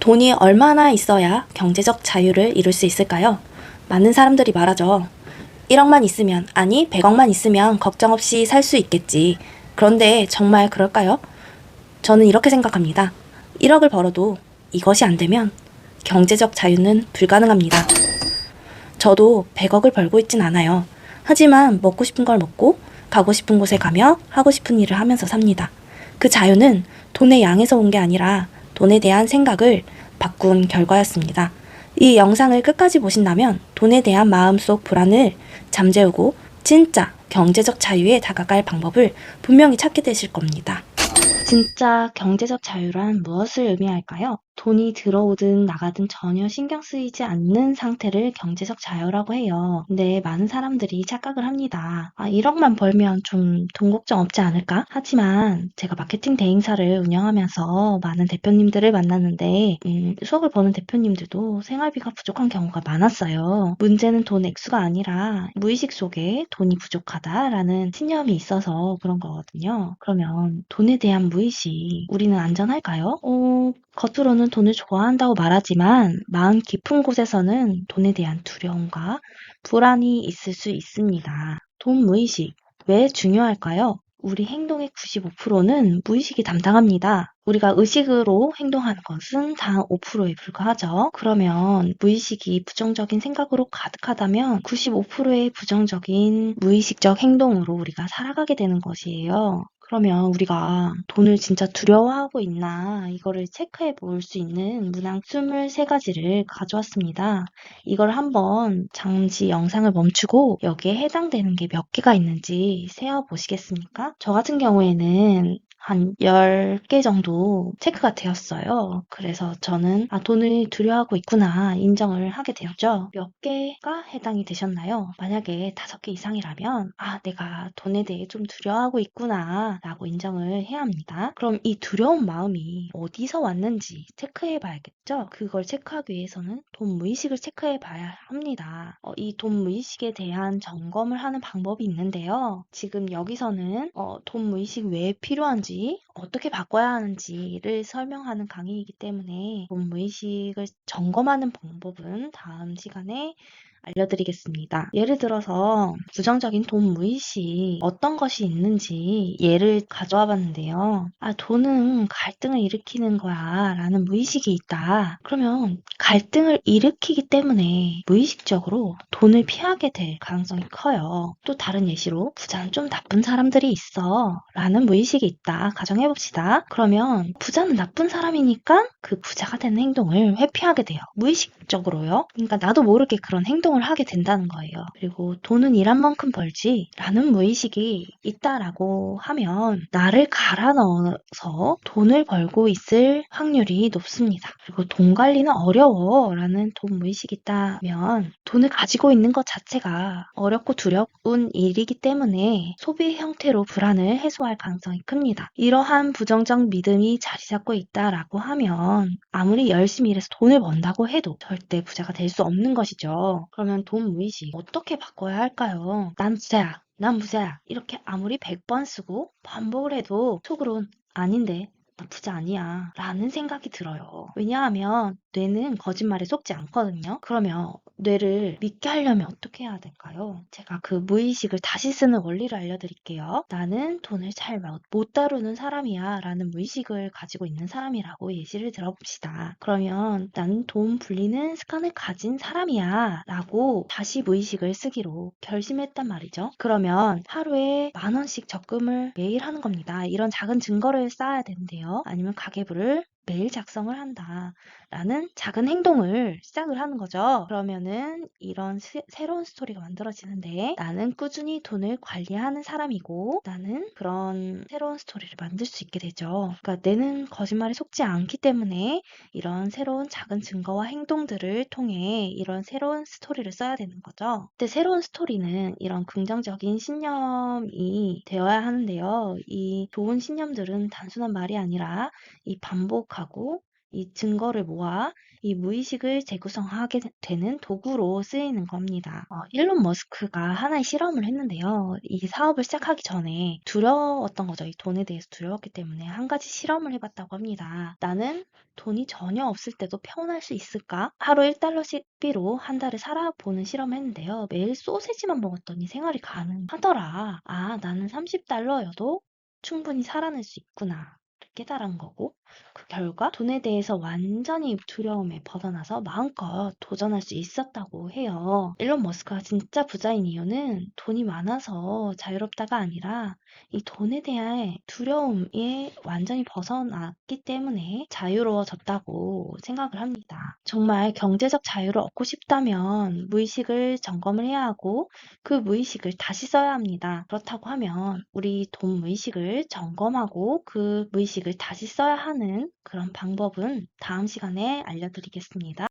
돈이 얼마나 있어야 경제적 자유를 이룰 수 있을까요? 많은 사람들이 말하죠. 1억만 있으면, 아니 100억만 있으면 걱정 없이 살 수 있겠지. 그런데 정말 그럴까요? 저는 이렇게 생각합니다. 1억을 벌어도 이것이 안 되면 경제적 자유는 불가능합니다. 저도 100억을 벌고 있진 않아요. 하지만 먹고 싶은 걸 먹고 가고 싶은 곳에 가며 하고 싶은 일을 하면서 삽니다. 그 자유는 돈의 양에서 온 게 아니라 돈에 대한 생각을 바꾼 결과였습니다. 이 영상을 끝까지 보신다면 돈에 대한 마음속 불안을 잠재우고 진짜 경제적 자유에 다가갈 방법을 분명히 찾게 되실 겁니다. 진짜 경제적 자유란 무엇을 의미할까요? 돈이 들어오든 나가든 전혀 신경 쓰이지 않는 상태를 경제적 자유라고 해요. 근데 많은 사람들이 착각을 합니다. 1억만 벌면 좀 돈 걱정 없지 않을까? 하지만 제가 마케팅 대행사를 운영하면서 많은 대표님들을 만났는데 수억을 버는 대표님들도 생활비가 부족한 경우가 많았어요. 문제는 돈 액수가 아니라 무의식 속에 돈이 부족하다라는 신념이 있어서 그런 거거든요. 그러면 돈에 대한 무의식, 우리는 안전할까요? 겉으로는 돈을 좋아한다고 말하지만 마음 깊은 곳에서는 돈에 대한 두려움과 불안이 있을 수 있습니다. 돈 무의식, 왜 중요할까요? 우리 행동의 95%는 무의식이 담당합니다. 우리가 의식으로 행동하는 것은 단 5%에 불과하죠. 그러면 무의식이 부정적인 생각으로 가득하다면 95%의 부정적인 무의식적 행동으로 우리가 살아가게 되는 것이에요. 그러면 우리가 돈을 진짜 두려워하고 있나 이거를 체크해 볼 수 있는 문항 23가지를 가져왔습니다. 이걸 한번 잠시 영상을 멈추고 여기에 해당되는 게 몇 개가 있는지 세어 보시겠습니까? 저 같은 경우에는 한 10개 정도 체크가 되었어요. 그래서 저는 돈을 두려워하고 있구나 인정을 하게 되었죠. 몇 개가 해당이 되셨나요? 만약에 5개 이상이라면 내가 돈에 대해 좀 두려워하고 있구나 라고 인정을 해야 합니다. 그럼 이 두려운 마음이 어디서 왔는지 체크해 봐야겠죠? 그걸 체크하기 위해서는 돈 무의식을 체크해 봐야 합니다. 이 돈 무의식에 대한 점검을 하는 방법이 있는데요. 지금 여기서는 돈 무의식 왜 필요한지 어떻게 바꿔야 하는지를 설명하는 강의이기 때문에 돈 무의식을 점검하는 방법은 다음 시간에 알려드리겠습니다. 예를 들어서 부정적인 돈 무의식 어떤 것이 있는지 예를 가져와 봤는데요. 돈은 갈등을 일으키는 거야 라는 무의식이 있다. 그러면 갈등을 일으키기 때문에 무의식적으로 돈을 피하게 될 가능성이 커요. 또 다른 예시로 부자는 좀 나쁜 사람들이 있어 라는 무의식이 있다. 가정해봅시다. 그러면 부자는 나쁜 사람이니까 그 부자가 되는 행동을 회피하게 돼요. 무의식적으로요. 그러니까 나도 모르게 그런 행동을 하게 된다는 거예요. 그리고 돈은 일한 만큼 벌지 라는 무의식이 있다라고 하면 나를 갈아 넣어서 돈을 벌고 있을 확률이 높습니다. 그리고 돈 관리는 어려워 라는 돈 무의식이 있다면 돈을 가지고 있는 것 자체가 어렵고 두려운 일이기 때문에 소비 형태로 불안을 해소할 가능성이 큽니다. 이러한 부정적 믿음이 자리 잡고 있다라고 하면 아무리 열심히 일해서 돈을 번다고 해도 절대 부자가 될 수 없는 것이죠. 그러면 돈 무의식 어떻게 바꿔야 할까요? 난 부자야. 난 부자야. 이렇게 아무리 100번 쓰고 반복을 해도 속으론 아닌데 나 부자 아니야 라는 생각이 들어요. 왜냐하면 뇌는 거짓말에 속지 않거든요. 그러면 뇌를 믿게 하려면 어떻게 해야 될까요? 제가 그 무의식을 다시 쓰는 원리를 알려드릴게요. 나는 돈을 잘 못 다루는 사람이야 라는 무의식을 가지고 있는 사람이라고 예시를 들어봅시다. 그러면 나는 돈 불리는 습관을 가진 사람이야 라고 다시 무의식을 쓰기로 결심했단 말이죠. 그러면 하루에 10,000원씩 적금을 매일 하는 겁니다. 이런 작은 증거를 쌓아야 되는데요. 아니면 가계부를 매일 작성을 한다 라는 작은 행동을 시작을 하는 거죠. 그러면은 이런 새로운 스토리가 만들어지는데 나는 꾸준히 돈을 관리하는 사람이고 나는 그런 새로운 스토리를 만들 수 있게 되죠. 그러니까 내는 거짓말에 속지 않기 때문에 이런 새로운 작은 증거와 행동들을 통해 이런 새로운 스토리를 써야 되는 거죠. 근데 새로운 스토리는 이런 긍정적인 신념이 되어야 하는데요. 이 좋은 신념들은 단순한 말이 아니라 이 반복하고 이 증거를 모아 이 무의식을 재구성하게 되는 도구로 쓰이는 겁니다. 일론 머스크가 하나의 실험을 했는데요. 이 사업을 시작하기 전에 두려웠던 거죠. 이 돈에 대해서 두려웠기 때문에 한 가지 실험을 해봤다고 합니다. 나는 돈이 전혀 없을 때도 평온할 수 있을까? 하루 1달러 식비로 한 달을 살아보는 실험을 했는데요. 매일 소세지만 먹었더니 생활이 가능하더라. 아, 나는 30달러여도 충분히 살아낼 수 있구나. 깨달은 거고, 그 결과 돈에 대해서 완전히 두려움에 벗어나서 마음껏 도전할 수 있었다고 해요. 일론 머스크가 진짜 부자인 이유는 돈이 많아서 자유롭다가 아니라 이 돈에 대한 두려움에 완전히 벗어났기 때문에 자유로워졌다고 생각을 합니다. 정말 경제적 자유를 얻고 싶다면 무의식을 점검을 해야 하고 그 무의식을 다시 써야 합니다. 그렇다고 하면 우리 돈 무의식을 점검하고 그 무의식을 다시 써야 하는 그런 방법은 다음 시간에 알려드리겠습니다.